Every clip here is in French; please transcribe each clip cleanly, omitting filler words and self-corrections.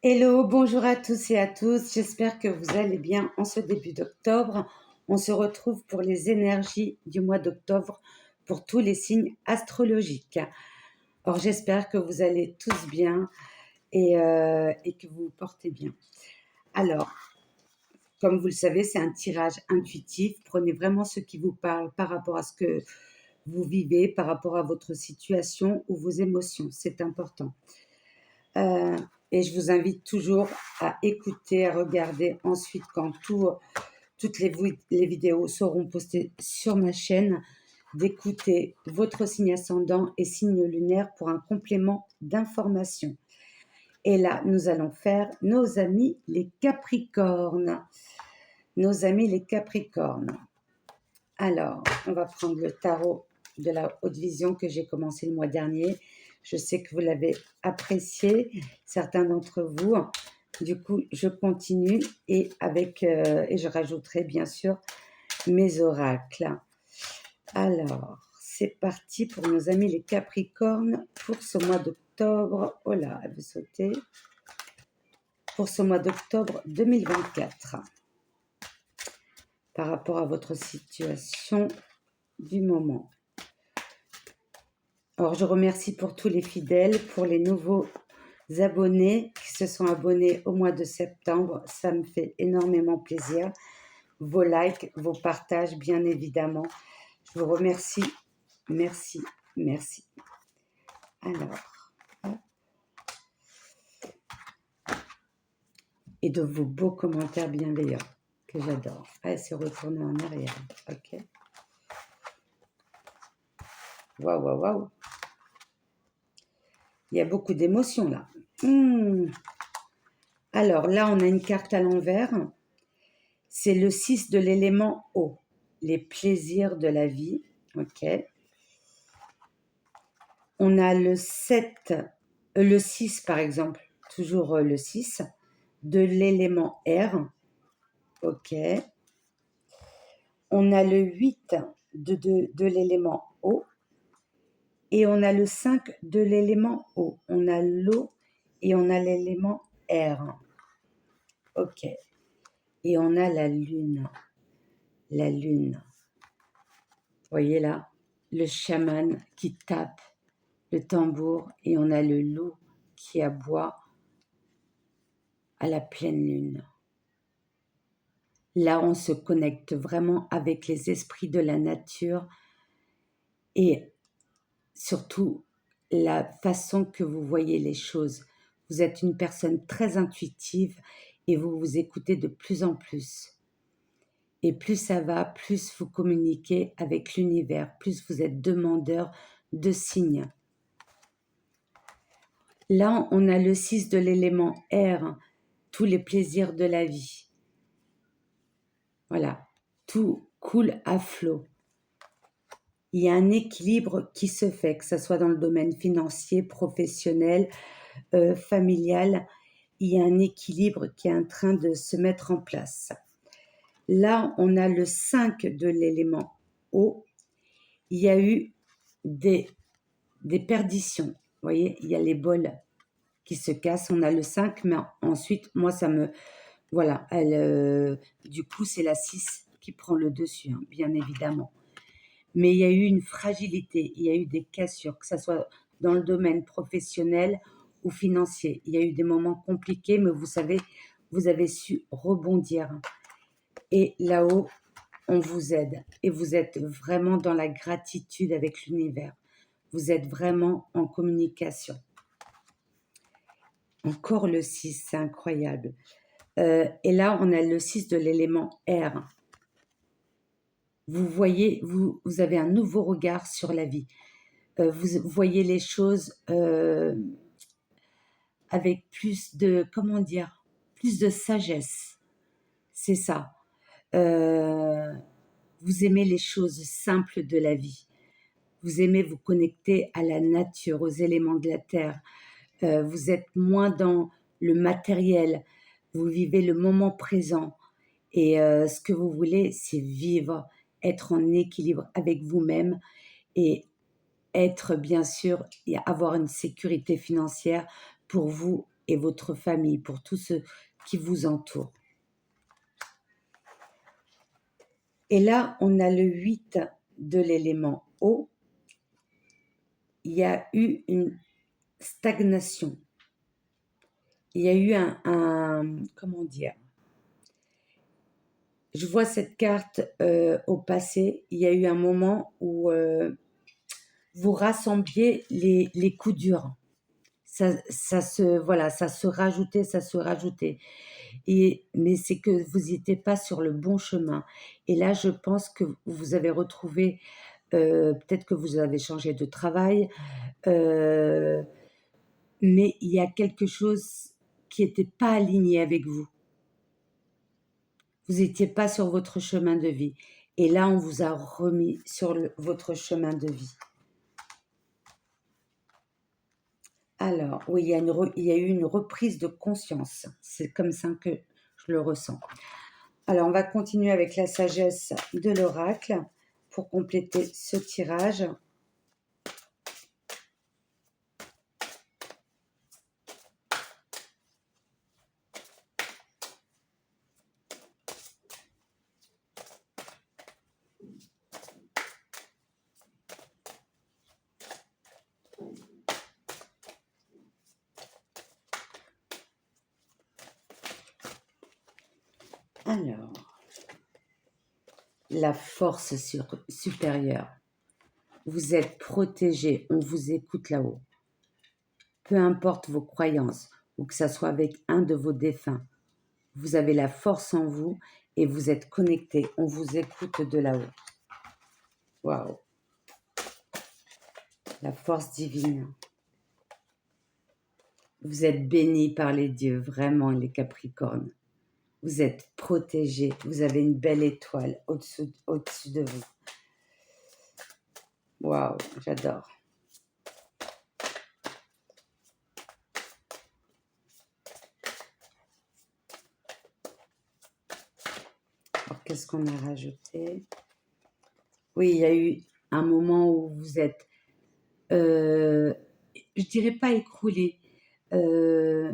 Hello, bonjour à tous et à tous. J'espère que vous allez bien en ce début d'octobre. On se retrouve pour les énergies du mois d'octobre pour tous les signes astrologiques. Alors j'espère que vous allez tous bien et que vous vous portez bien. Alors, comme vous le savez, c'est un tirage intuitif. Prenez vraiment ce qui vous parle par rapport à ce que vous vivez, par rapport à votre situation ou vos émotions. C'est important. Euh, et je vous invite toujours à écouter, à regarder ensuite quand toutes les vidéos seront postées sur ma chaîne, d'écouter votre signe ascendant et signe lunaire pour un complément d'information. Et là, nous allons faire nos amis les Capricornes. Nos amis les Capricornes. Alors, on va prendre le tarot de la haute vision que j'ai commencé le mois dernier. Je sais que vous l'avez apprécié, certains d'entre vous. Du coup, je continue et je rajouterai bien sûr mes oracles. Alors, c'est parti pour nos amis les Capricornes pour ce mois d'octobre. Oh là, elle veut sauter. Pour ce mois d'octobre 2024. Par rapport à votre situation du moment. Alors, je remercie pour tous les fidèles, pour les nouveaux abonnés qui se sont abonnés au mois de septembre. Ça me fait énormément plaisir. Vos likes, vos partages, bien évidemment. Je vous remercie. Merci, merci. Alors, et de vos beaux commentaires bienveillants que j'adore. Ah, elle s'est retournée en arrière. Ok. Waouh, waouh, waouh. Il y a beaucoup d'émotions là. Alors là, on a une carte à l'envers. C'est le 6 de l'élément eau. Les plaisirs de la vie. Ok. On a le 7, le 6 par exemple, toujours le 6, de l'élément air. Ok. On a le 8 de l'élément eau. Et on a le 5 de l'élément eau. On a l'eau et on a l'élément air. Ok. Et on a la lune. La lune. Vous voyez là, le chaman qui tape le tambour et on a le loup qui aboie à la pleine lune. Là, on se connecte vraiment avec les esprits de la nature et surtout la façon que vous voyez les choses. Vous êtes une personne très intuitive et vous vous écoutez de plus en plus. Et plus ça va, plus vous communiquez avec l'univers, plus vous êtes demandeur de signes. Là, on a le 6 de l'élément air, tous les plaisirs de la vie. Voilà, tout coule à flot. Il y a un équilibre qui se fait, que ce soit dans le domaine financier, professionnel, familial. Il y a un équilibre qui est en train de se mettre en place. Là, on a le 5 de l'élément eau. Il y a eu des perditions. Vous voyez, il y a les bols qui se cassent. On a le 5, mais ensuite, moi, ça me... Voilà, du coup, c'est la 6 qui prend le dessus, hein, bien évidemment. Mais il y a eu une fragilité, il y a eu des cassures, que ce soit dans le domaine professionnel ou financier. Il y a eu des moments compliqués, mais vous savez, vous avez su rebondir. Et là-haut, on vous aide. Et vous êtes vraiment dans la gratitude avec l'univers. Vous êtes vraiment en communication. Encore le 6, c'est incroyable. Et là, on a le 6 de l'élément air. Vous voyez, vous avez un nouveau regard sur la vie. Vous voyez les choses avec plus de, comment dire, plus de sagesse. C'est ça. Vous aimez les choses simples de la vie. Vous aimez vous connecter à la nature, aux éléments de la terre. Vous êtes moins dans le matériel. Vous vivez le moment présent. Et ce que vous voulez, c'est vivre, être en équilibre avec vous-même et être, bien sûr, et avoir une sécurité financière pour vous et votre famille, pour tous ceux qui vous entourent. Et là, on a le 8 de l'élément eau. Il y a eu une stagnation. Il y a eu comment dire, je vois cette carte au passé. Il y a eu un moment où vous rassembliez les coups durs. Ça se rajoutait. Mais c'est que vous n'étiez pas sur le bon chemin. Et là, je pense que vous avez retrouvé, peut-être que vous avez changé de travail, mais il y a quelque chose qui n'était pas aligné avec vous. Vous n'étiez pas sur votre chemin de vie. Et là, on vous a remis sur votre chemin de vie. Alors, oui, il y a eu une reprise de conscience. C'est comme ça que je le ressens. Alors, on va continuer avec la sagesse de l'oracle pour compléter ce tirage. Alors, la force supérieure. Vous êtes protégé, on vous écoute là-haut. Peu importe vos croyances, ou que ça soit avec un de vos défunts, vous avez la force en vous et vous êtes connecté, on vous écoute de là-haut. Waouh! La force divine. Vous êtes bénis par les dieux, vraiment les Capricornes. Vous êtes protégés, vous avez une belle étoile au-dessus de vous. Waouh, j'adore. Alors, qu'est-ce qu'on a rajouté? Oui, il y a eu un moment où vous êtes, je dirais pas écroulé, un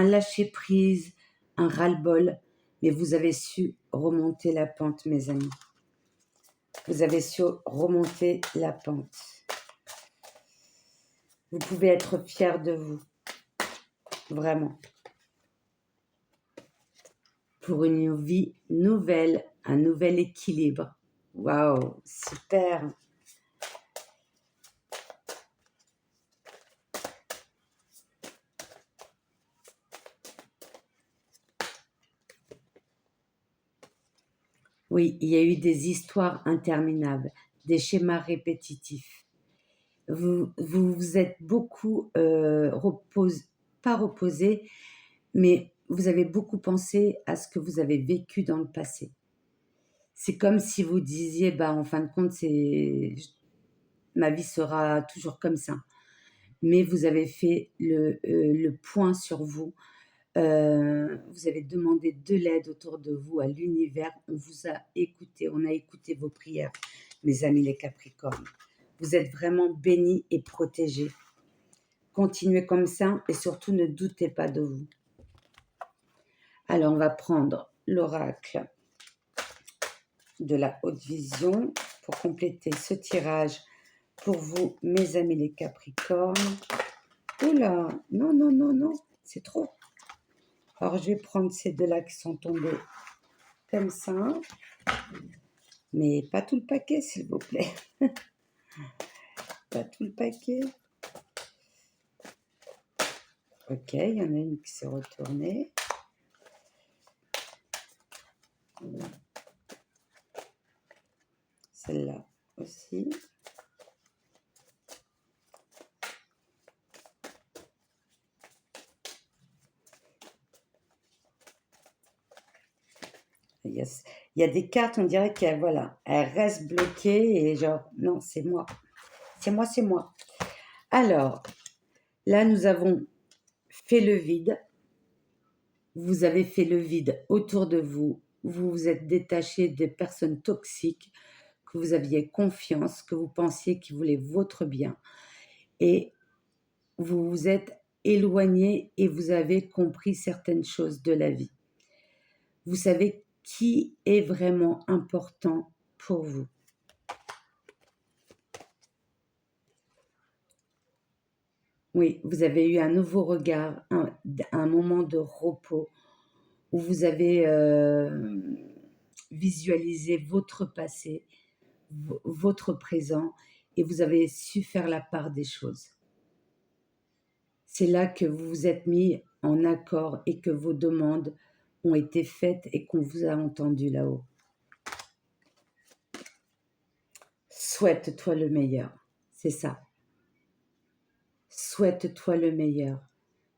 lâcher-prise, un ras-le-bol, mais vous avez su remonter la pente, mes amis. Vous avez su remonter la pente. Vous pouvez être fiers de vous, vraiment. Pour une vie nouvelle, un nouvel équilibre. Waouh, super. Oui, il y a eu des histoires interminables, des schémas répétitifs. Vous vous êtes beaucoup pas reposé, mais vous avez beaucoup pensé à ce que vous avez vécu dans le passé. C'est comme si vous disiez, bah, en fin de compte, ma vie sera toujours comme ça. Mais vous avez fait le point sur vous. Vous avez demandé de l'aide autour de vous, à l'univers. On vous a écouté, on a écouté vos prières, mes amis les Capricornes. Vous êtes vraiment bénis et protégés. Continuez comme ça et surtout ne doutez pas de vous. Alors, on va prendre l'oracle de la haute vision pour compléter ce tirage pour vous, mes amis les Capricornes. Oula, non, non, non, non, c'est trop. Alors, je vais prendre ces deux-là qui sont tombés comme ça. Mais pas tout le paquet, s'il vous plaît. Pas tout le paquet. Ok, il y en a une qui s'est retournée. Celle-là aussi. Yes. Il y a des cartes, on dirait qu'elles voilà, elles restent bloquées et genre, non, c'est moi. C'est moi, c'est moi. Alors, là, nous avons fait le vide. Vous avez fait le vide autour de vous. Vous vous êtes détaché des personnes toxiques, que vous aviez confiance, que vous pensiez qu'ils voulaient votre bien. Et vous vous êtes éloigné et vous avez compris certaines choses de la vie. Vous savez qui est vraiment important pour vous. Oui, vous avez eu un nouveau regard, un moment de repos où vous avez visualisé votre passé, votre présent et vous avez su faire la part des choses. C'est là que vous vous êtes mis en accord et que vos demandes ont été faites et qu'on vous a entendu là-haut. Souhaite-toi le meilleur, c'est ça. Souhaite-toi le meilleur.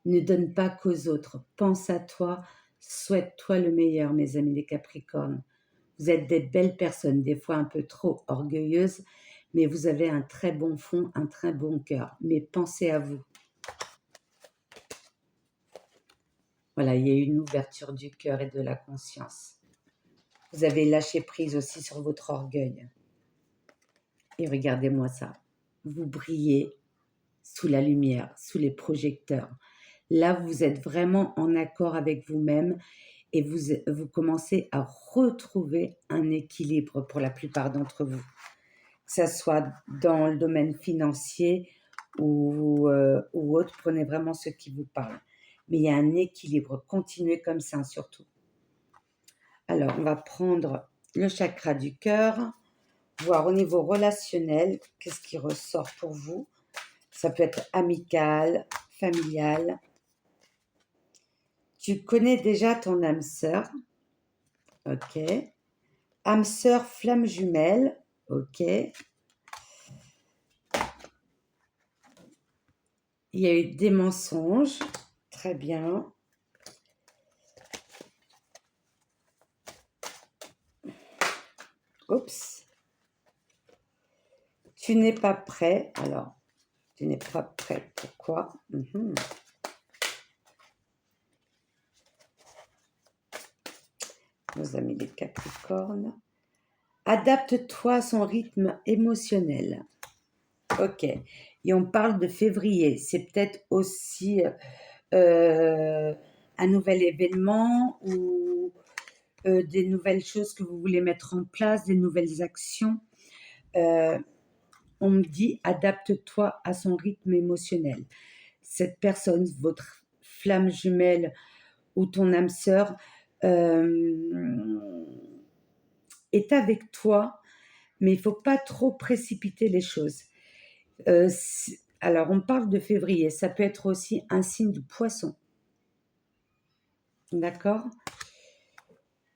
Ne donne pas qu'aux autres. Pense à toi, souhaite-toi le meilleur, mes amis les Capricornes. Vous êtes des belles personnes, des fois un peu trop orgueilleuses, mais vous avez un très bon fond, un très bon cœur. Mais pensez à vous. Voilà, il y a eu une ouverture du cœur et de la conscience. Vous avez lâché prise aussi sur votre orgueil. Et regardez-moi ça. Vous brillez sous la lumière, sous les projecteurs. Là, vous êtes vraiment en accord avec vous-même et vous commencez à retrouver un équilibre pour la plupart d'entre vous. Que ça soit dans le domaine financier ou autre, prenez vraiment ce qui vous parle. Mais il y a un équilibre, continuez comme ça surtout. Alors, on va prendre le chakra du cœur, voir au niveau relationnel, qu'est-ce qui ressort pour vous. Ça peut être amical, familial. Tu connais déjà ton âme sœur. Ok. Âme sœur, flamme jumelle. Ok. Il y a eu des mensonges. Très bien. Oups. Tu n'es pas prêt. Alors, tu n'es pas prêt. Pourquoi? Nos amis les Capricornes. Adapte-toi à son rythme émotionnel. Ok. Et on parle de février. C'est peut-être aussi un nouvel événement ou des nouvelles choses que vous voulez mettre en place, des nouvelles actions. On me dit adapte-toi à son rythme émotionnel. Cette personne, votre flamme jumelle ou ton âme sœur est avec toi, mais il ne faut pas trop précipiter les choses. Alors, on parle de février, ça peut être aussi un signe de poisson. D'accord?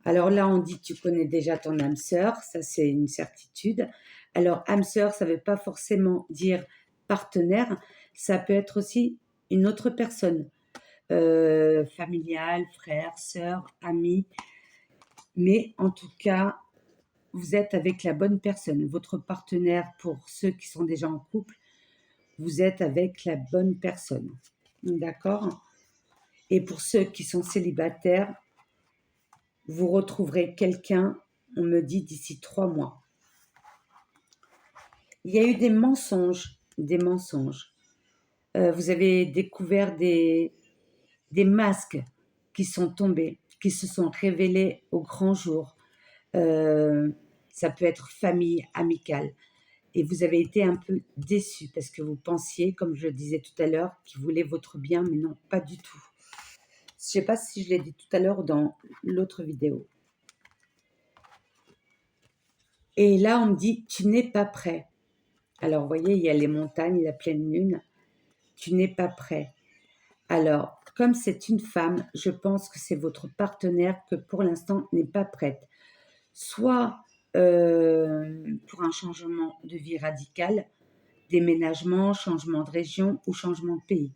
Alors là, on dit tu connais déjà ton âme sœur, ça c'est une certitude. Alors, âme sœur, ça ne veut pas forcément dire partenaire, ça peut être aussi une autre personne, familiale, frère, sœur, ami. Mais en tout cas, vous êtes avec la bonne personne. Votre partenaire, pour ceux qui sont déjà en couple, vous êtes avec la bonne personne. D'accord? Et pour ceux qui sont célibataires, vous retrouverez quelqu'un, on me dit, d'ici 3 mois. Il y a eu des mensonges, des mensonges. Vous avez découvert des masques qui sont tombés, qui se sont révélés au grand jour. Ça peut être famille, amicale. Et vous avez été un peu déçus parce que vous pensiez, comme je le disais tout à l'heure, qu'ils voulaient votre bien, mais non, pas du tout. Je ne sais pas si je l'ai dit tout à l'heure dans l'autre vidéo. Et là, on me dit, tu n'es pas prêt. Alors, vous voyez, il y a les montagnes, la pleine lune. Tu n'es pas prêt. Alors, comme c'est une femme, je pense que c'est votre partenaire que pour l'instant n'est pas prête. Soit pour un changement de vie radical, déménagement, changement de région ou changement de pays.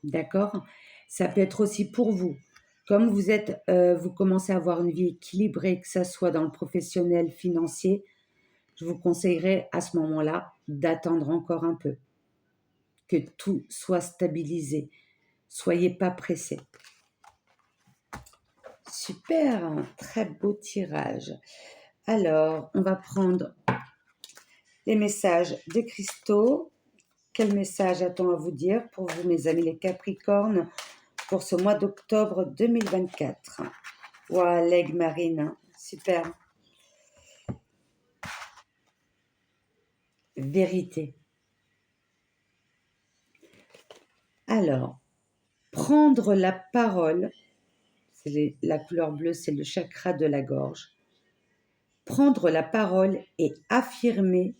D'accord? Ça peut être aussi pour vous. Comme vous commencez à avoir une vie équilibrée, que ça soit dans le professionnel, financier, je vous conseillerais à ce moment-là d'attendre encore un peu, que tout soit stabilisé. Soyez pas pressés. Super, un très beau tirage. Alors, on va prendre les messages des cristaux. quel message a-t-on à vous dire pour vous, mes amis les Capricornes, pour ce mois d'octobre 2024? Ouah, l'aigle marine, hein, super. Vérité. Alors, prendre la parole, la couleur bleue, c'est le chakra de la gorge. Prendre la parole et affirmer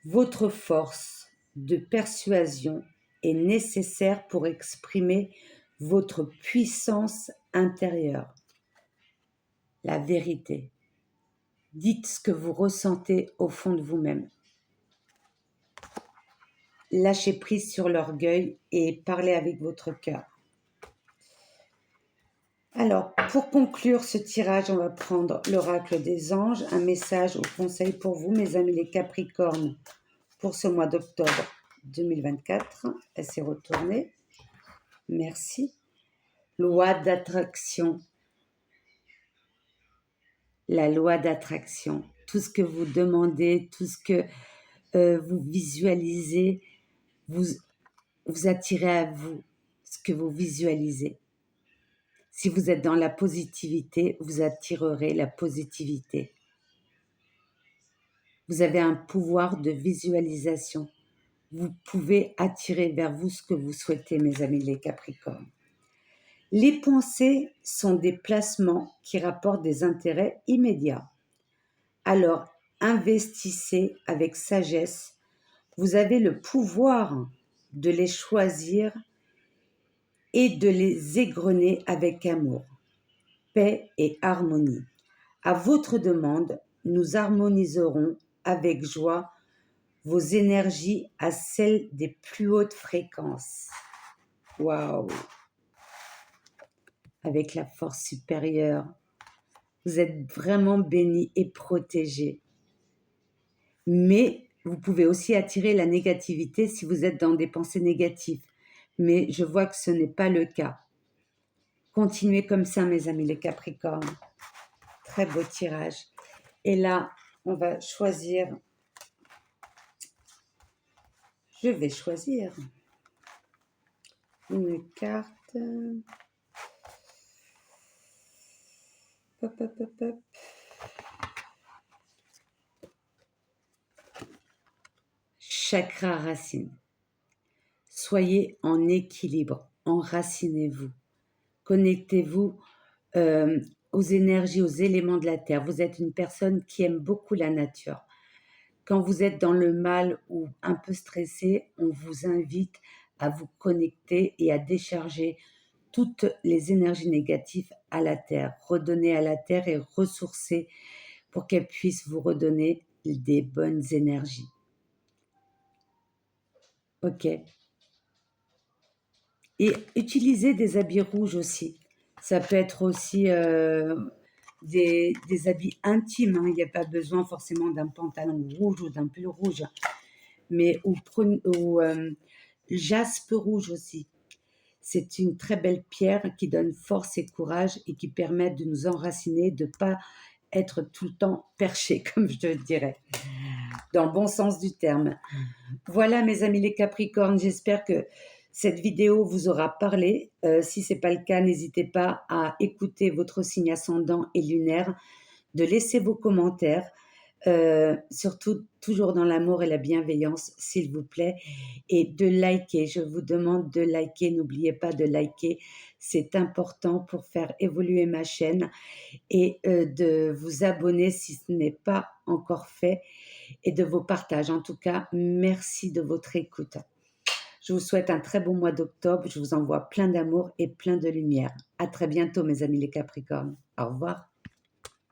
votre force de persuasion est nécessaire pour exprimer votre puissance intérieure. La vérité. Dites ce que vous ressentez au fond de vous-même. Lâchez prise sur l'orgueil et parlez avec votre cœur. Alors, pour conclure ce tirage, on va prendre l'oracle des anges, un message ou conseil pour vous, mes amis les Capricornes, pour ce mois d'octobre 2024. Elle s'est retournée. Merci. Loi d'attraction. La loi d'attraction. Tout ce que vous demandez, tout ce que vous visualisez, vous attirez à vous ce que vous visualisez. Si vous êtes dans la positivité, vous attirerez la positivité. Vous avez un pouvoir de visualisation. Vous pouvez attirer vers vous ce que vous souhaitez, mes amis les Capricornes. Les pensées sont des placements qui rapportent des intérêts immédiats. Alors, investissez avec sagesse. Vous avez le pouvoir de les choisir et de les égrener avec amour, paix et harmonie. À votre demande, nous harmoniserons avec joie vos énergies à celles des plus hautes fréquences. Waouh! Avec la force supérieure, vous êtes vraiment bénis et protégés. Mais vous pouvez aussi attirer la négativité si vous êtes dans des pensées négatives. Mais je vois que ce n'est pas le cas. Continuez comme ça, mes amis les Capricornes. Très beau tirage. Et là, on va choisir. Je vais choisir une carte. Hop, hop, hop, hop. Chakra racine. Soyez en équilibre, enracinez-vous. Connectez-vous aux énergies, aux éléments de la terre. Vous êtes une personne qui aime beaucoup la nature. Quand vous êtes dans le mal ou un peu stressé, on vous invite à vous connecter et à décharger toutes les énergies négatives à la terre. Redonner à la terre et ressourcer pour qu'elle puisse vous redonner des bonnes énergies. Ok. Et utilisez des habits rouges aussi. Ça peut être aussi des habits intimes. Hein. Il n'y a pas besoin forcément d'un pantalon rouge ou d'un pull rouge. Mais ou jaspe rouge aussi. C'est une très belle pierre qui donne force et courage et qui permet de nous enraciner, de ne pas être tout le temps perché, comme je te dirais, dans le bon sens du terme. Voilà, mes amis les Capricornes, j'espère que cette vidéo vous aura parlé. Si ce n'est pas le cas, n'hésitez pas à écouter votre signe ascendant et lunaire, de laisser vos commentaires, surtout toujours dans l'amour et la bienveillance, s'il vous plaît, et de liker. Je vous demande de liker, n'oubliez pas de liker, c'est important pour faire évoluer ma chaîne, et de vous abonner si ce n'est pas encore fait, et de vos partages. En tout cas, merci de votre écoute. Je vous souhaite un très bon mois d'octobre. Je vous envoie plein d'amour et plein de lumière. À très bientôt, mes amis les Capricornes. Au revoir.